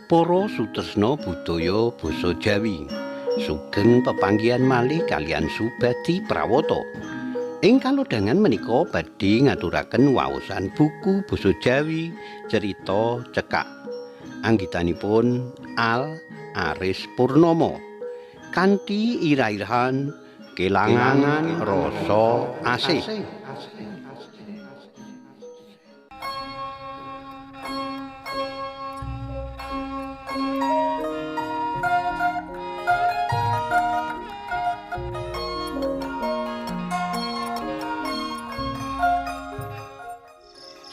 Para sutresna budaya basa Jawi, sugeng pepanggihan malih kalian Subadi Prawata. Ing kalodhangan menika badhe ngaturaken waosan buku basa Jawi cerita cekak. Anggitanipun Al Aris Purnomo. Kanthi irah-irahan kelangan rasa asih.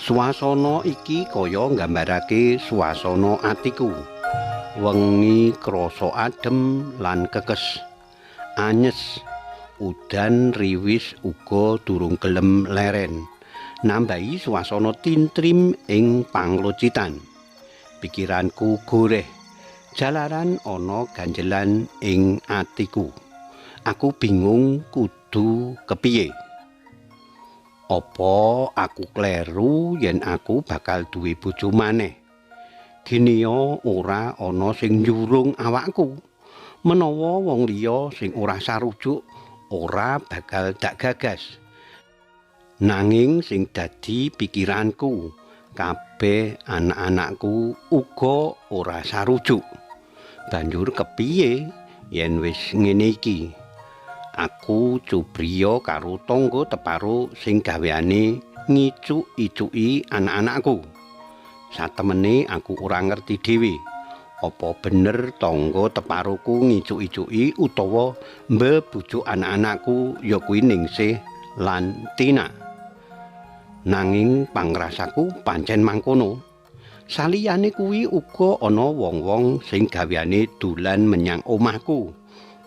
Swasana iki kaya nggambarake swasana atiku. Wengi krasa adem lan kekes. Anyes, udan riwis uga durung gelem leren. Nambahi swasana tintrim ing panglocitan. Pikiranku goreh, jalaran ana ganjelan ing atiku. Aku bingung kudu kepiye. Apa aku kleru yen aku bakal duwe bojo maneh? Giniya ora ana sing njurung awakku. Menawa wong liya sing ora sarujuk ora bakal dak gagas. Nanging sing dadi pikiranku, kabeh anak-anakku uga ora sarujuk. Banjur kepiye yen wis ngene iki? Aku cubriya karo tangga teparo sing gaweane ngicuk-icuki anak-anakku. Satemene aku ora ngerti dhewe, apa bener tangga teparoku ngicuk-icuki utawa mbebujuk anak-anakku ya kuwi Ningsih lan Tina. Nanging pangrasaku pancen mangkono. Saliyane kuwi uga ana wong-wong sing gaweane dolan menyang omahku.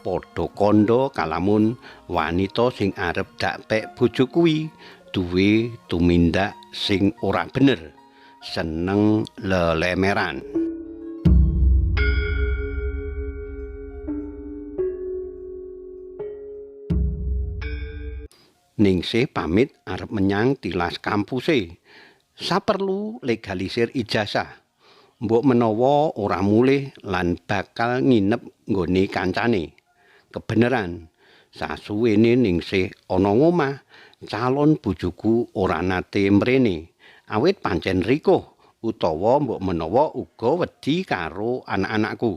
Padha kandha kalamun wanita sing arep dak pek bojo kuwi duwe tumindak sing ora bener, seneng lelemeran. Ningsih pamit arep menyang tilas kampuse. Saperlu legalisir ijazah. Mbok menawa ora mulih lan bakal nginep nggone kancane. Kebeneran, sasuwene Ningsih ana ngomah, calon bojoku ora nate mrene, awit pancen rikuh utawa mbok menawa uga wedi karo anak-anakku.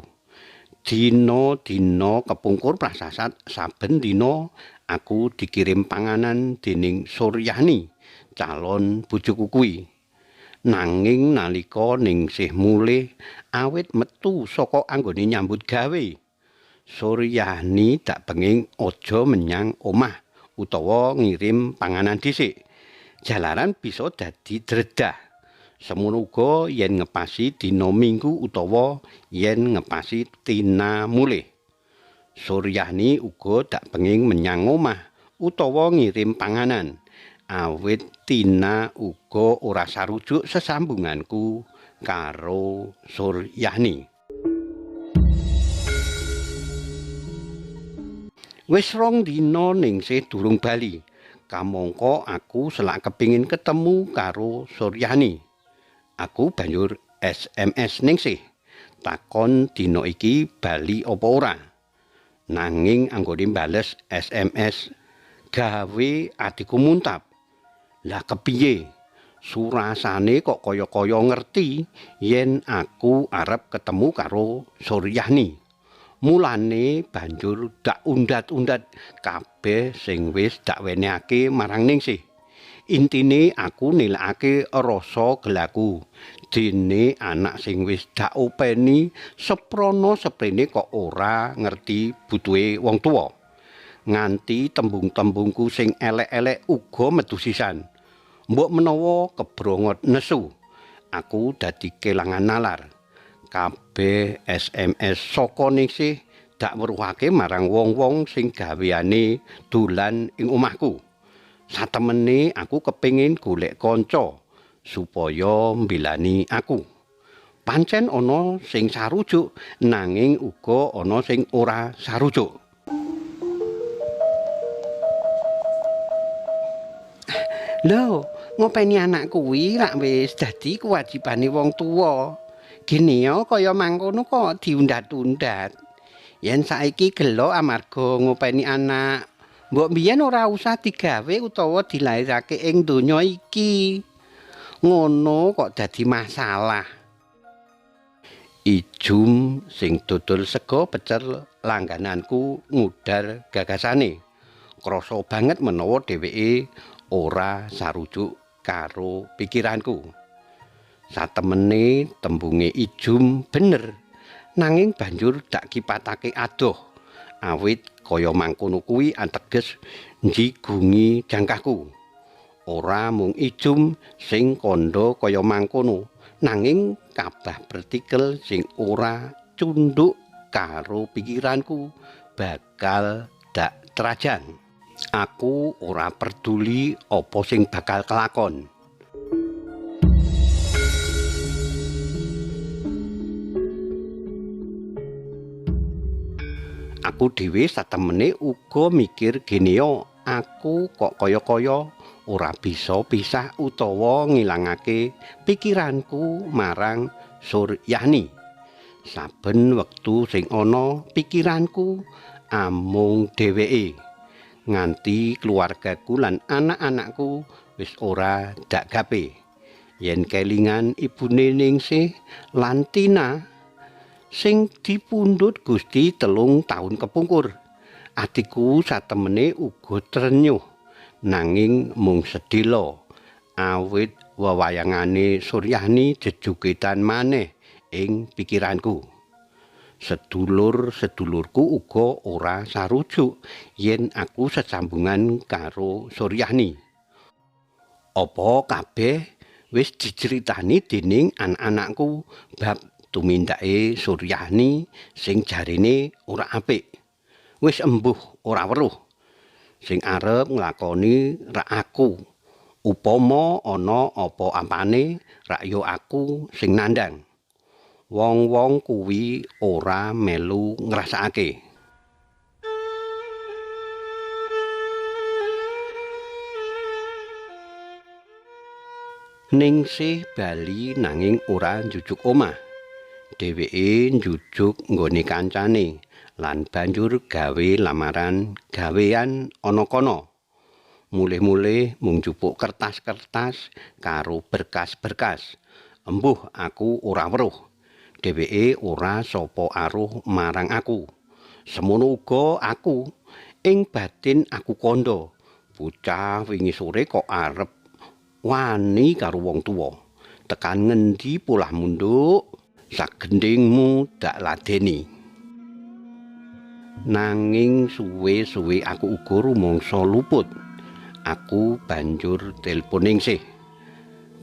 Dina-dina kepungkur prasasat saben dina aku dikirim panganan dening Suryani, calon bojoku kuwi. Nanging nalika Ningsih mulih awit metu saka anggone nyambut gawe, Suryani dak penging aja menyang omah utawa ngirim panganan dhisik. Jalaran bisa dadi dredah. Semono uga yen ngepasi dina Minggu utawa yen ngepasi Tina mulih. Suryani uga dak penging menyang omah utawa ngirim panganan. Awit Tina uga ora sarujuk sesambunganku karo Suryani. Wis 2 dina Ningsih durung bali. Kamangka aku selak kepingin ketemu karo Suryani. Aku banjur SMS Ningsih. Takon dina iki bali apa ora. Nanging anggone bales SMS, gawe atiku muntap. Lah kepiye? Surasane kok kaya-kaya ngerti yen aku arep ketemu karo Suryani. Mulane banjur dak undat-undat kabeh sing wis dak wenehake marang Ningsih. Intine aku nilakake rasa gelaku. Dene anak sing wis dak openi seprono seprene kok ora ngerti butuhe wong tuwa. Nganti tembung-tembungku sing elek-elek uga metu sisan. Mbok menawa kebrongot nesu, aku dadi kelangan nalar. Kabeh SMS saka Ningsih dak weruhake marang wong-wong sing gaweane dolan ing omahku. Satemene aku kepengin golek kanca supaya mbilani aku. Pancen ana sing sarujuk nanging uga ana sing ora sarujuk. Lho, ngopeni anak kuwi lak wis dadi kewajibane wong tuwa. Ginio kaya mangkono kok diundat-undat. Yen saiki gelo amarga ngopeni anak, mbok biyen ora usah digawe utawa dilairake ing donya iki. Ngono kok dadi masalah. Ijum sing dodol sego pecel langgananku ngudar gagasane. Krasa banget menawa dheweke ora sarujuk karo pikiranku. Satemene tembunge Ijum bener, nanging banjur dak kipatake adoh. Awit kaya mangkono kuwi ateges njigungi jangkahku. Ora mung Ijum sing kandha kaya mangkono, nanging kabah partikel sing ora cundhuk karo pikiranku bakal dak trajan. Aku ora peduli apa sing bakal kelakon. Aku dhewe satemene uga mikir gene aku kok kaya-kaya ora bisa pisah utawa ngilangake pikiranku marang Suryani. Saben wektu sing ana pikiranku amung dheweke. Nganti keluargaku lan anak-anakku wis ora dak gape. Yen kelingan ibune Ningsih lan Tina sing dipundhut Gusti 3 taun kepungkur. Atiku satemene uga trenyuh, nanging mung sedhela awit wewayangane Suryani jejugetan maneh ing pikiranku. Sedulur-sedulurku uga ora sarujuk yen aku sesambungan karo Suryani. Apa kabeh wis diceritani dening anak-anakku bab tumindake Suryani sing jarene ora apik. Wis embuh ora weruh. Sing arep nglakoni rak aku. Upama ana apa-apane rak yo aku sing nandhang. Wong-wong kuwi ora melu ngrasakake. Ningsih bali nanging ora njujuk omah. Dheweke njujuk nggone kancane lan banjur gawe lamaran gawean ana kono. Mulih-mulih mung njupuk kertas-kertas karo berkas-berkas. Embuh aku ora weruh. Dheweke ora sapa aruh marang aku. Semono uga aku ing batin aku kandha. Bocah wingi sore kok arep wani karo wong tuwa. Tekan ngendi polah munduk, sagendingmu dak ladeni. Nanging suwe-suwe aku uga rumangsa luput. Aku banjur telepon Ningsih.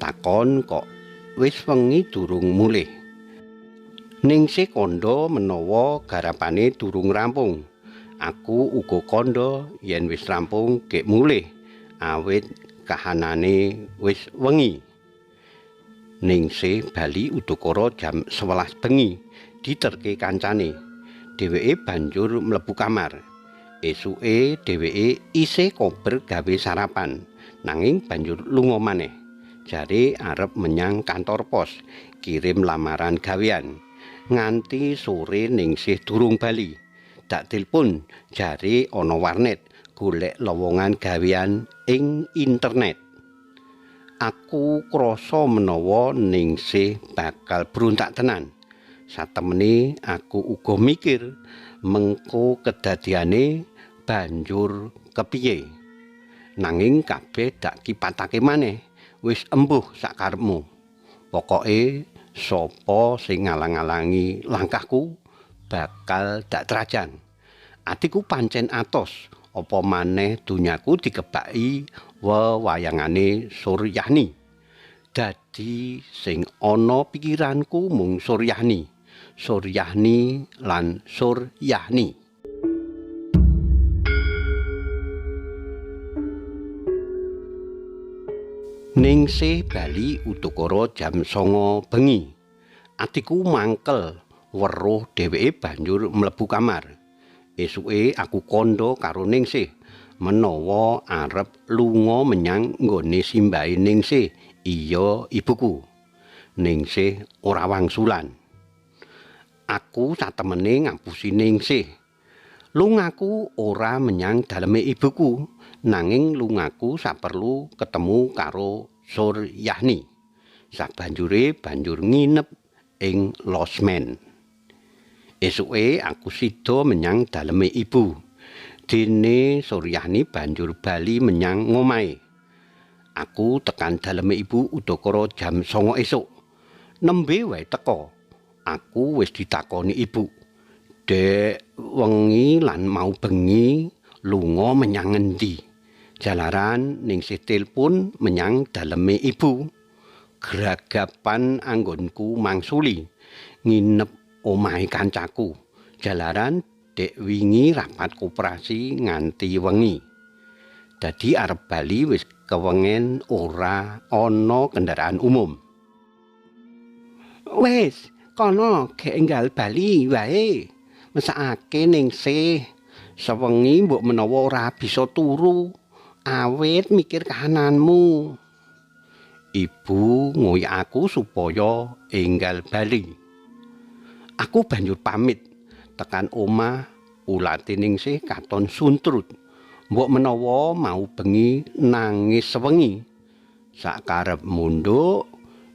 Takon kok wis wengi durung mulih. Ningsih kandha menawa garapane durung rampung. Aku uga kandha yen wis rampung gek mulih, awit kahanane wis wengi. Ningsih bali udakara jam 11 bengi diterke kancane. Dheweke banjur mlebu kamar. Esuke dheweke isih kober gawe sarapan, nanging banjur lunga maneh. Jare arep menyang kantor pos, kirim lamaran gawean. Nganti sore Ningsih durung bali. Dak tilpun jare ana warnet golek lowongan gawean ing internet. Aku krasa menawa Ningsih bakal bruntak tenan. Satemene aku uga mikir mengko kedadiane banjur kepiye. Nanging kabeh dak kipatake maneh, wis embuh sakarepmu. Pokoke sapa sing ngalang-alangi langkahku bakal dak trajan. Atiku pancen atos, apa maneh dunyaku dikebaki wewayangane Suryani. Dadi sing ana pikiranku mung Suryani lan Suryani. Ningsih bali udakara jam 09 bengi. Atiku mangkel weruh dheweke banjur mlebu kamar. Esuke aku kandha karo Ningsih menawa arep lunga menyang nggone simbahe Ningsih, iya ibuku. Ningsih ora wangsulan. Aku satemene ngapusi Ningsih. Lungaku ora menyang daleme ibuku, nanging lungaku saperlu ketemu karo Suryani. Sabanjure banjur nginep ing losmen. Esuke aku sida menyang daleme ibu. Dene Suryani banjur bali menyang ngomahe. Aku tekan daleme ibu udakara jam 09.00 esuk. Nembe wae teka. Aku wis ditakoni ibu. Dek wengi lan mau bengi lunga menyang ngendi? Jalaran Ningsih tilpun menyang daleme ibu. Gragapan anggonku mangsuli nginep omahe kancaku. Jalaran dek wingi rapat koperasi nganti wengi. Dadi arep bali wis kewengen ora ana kendaraan umum. Wis, kono gek enggal bali wae. Mesakake Ningsih. Sewengi mbok menawa ora bisa turu, awit mikir kahananmu. Ibu ngoyak aku supaya enggal bali. Aku banjur pamit tekan omah, ulate Ningsih katon suntrut. Mbok menawa mau bengi nangis sewengi. Sakarep munduk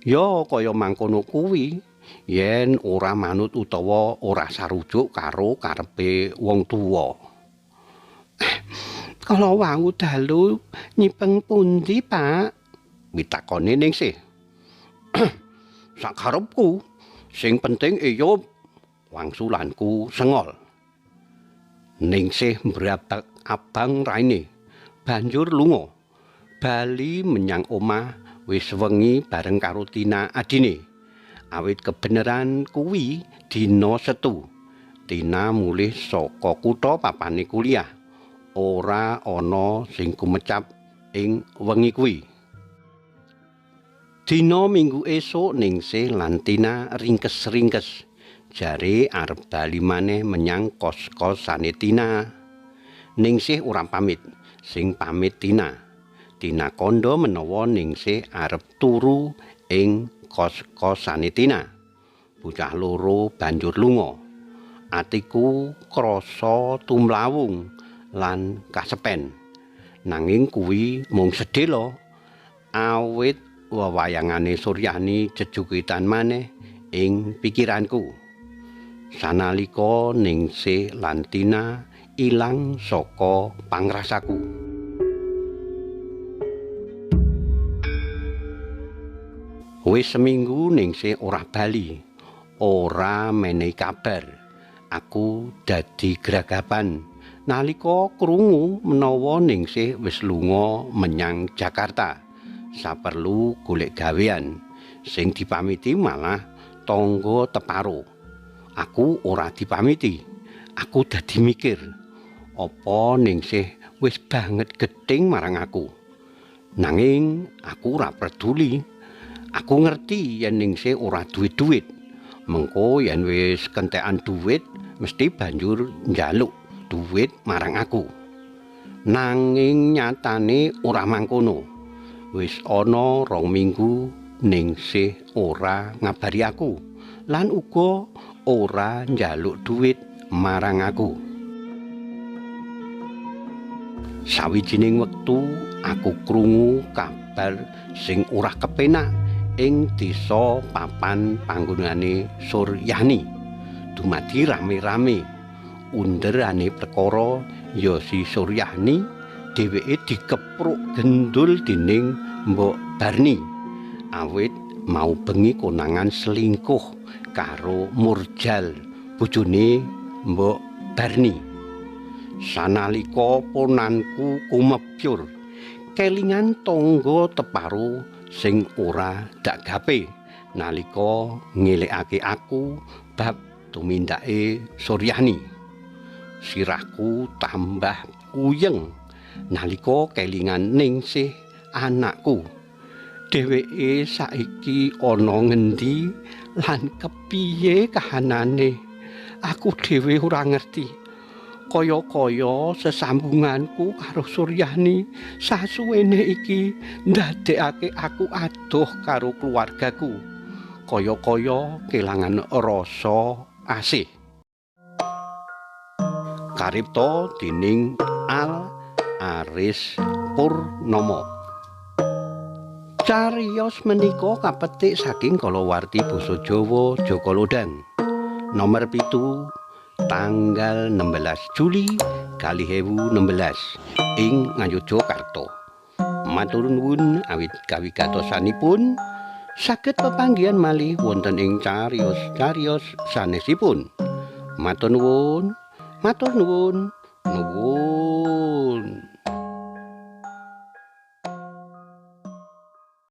ya kaya mangkono kuwi. Yen ora manut utawa ora sarujuk karo karepe wong tuwa. Kalau wau dalu nyipeng pundi, Pak? Witakone Ningsih. Sakarepku, sing penting eyup, wangsulanku sengol. Ningsih mbrabak abang raine, banjur lunga. Bali menyang omah wis wengi bareng karo Tina adine. Awit kebeneran kuwi dina Setu. Tina mulih saka kutha papane kuliah. Ora ana sing kumecap ing wengi kuwi. Dina Minggu esuk Ningsih lan Tina ringkes-ringkes. Jare arep bali maneh menyang kos-kosane Tina. Ningsih ora pamit, sing pamit Tina. Tina kandha menawa Ningsih arep turu ing kos-kosane Tina. Bocah loro banjur lunga. Atiku krasa tumlawung lan kasepen. Nanging kuwi mung sedhela. Awit wewayangane Suryani jejukitan maneh ing pikiranku. Sanalika Ningsih lan Tina ilang saka pangrasaku. Wis seminggu Ningsih ora bali, ora menehi kabar. Aku dadi gragapan nalika krungu menawa Ningsih wis lunga menyang Jakarta. Saperlu golek gawean, sing dipamiti malah tangga teparo. Aku ora dipamiti. Aku dadi mikir, apa Ningsih wis banget gething marang aku. Nanging aku ora peduli. Aku ngerti yen Ningsih ora duwe-duwit. Mengko yen wis kentekan duwit mesti banjur njaluk duwit marang aku. Nanging nyatane ora mangkono. Wis ana 2 minggu Ningsih ora ngabari aku lan uga ora njaluk duwit marang aku. Sawijining wektu aku krungu kabar sing ora kepenak ing desa papan panggonane Suryani. Dumadi rame-rame. Underane perkara ya si Suryani dheweke dikepruk gendul dening Mbok Barni. Awit mau bengi konangan selingkuh karo Murjal, bojone Mbok Barni. Sanalika ponanku kumebyur, kelingan tangga teparo sing ora dak gape nalika ngelekake aku bab tumindake Suryani. Sirahku tambah uyeng nalika kelingan Ningsih anakku. Dheweke saiki ana ngendi lan kepiye kahanane? Aku dhewe ora ngerti. Kaya-kaya sesambunganku karo Suryani sasuwene iki ndadekake aku adoh karo keluargaku. kaya-kaya kelangan rasa asih. Karipta dening Al Aris Purnomo. Cariyos menika kapetik saking kalawarti basa Jawa Jaka Lodang. Nomor 7 tanggal 16 Juli 2016 ing Ngayogyakarta. Matur nuwun awit kawigatosanipun saged pepanggihan malih wonten ing cariyos-cariyos sanesipun. Matur nuwun. Matur nuwun.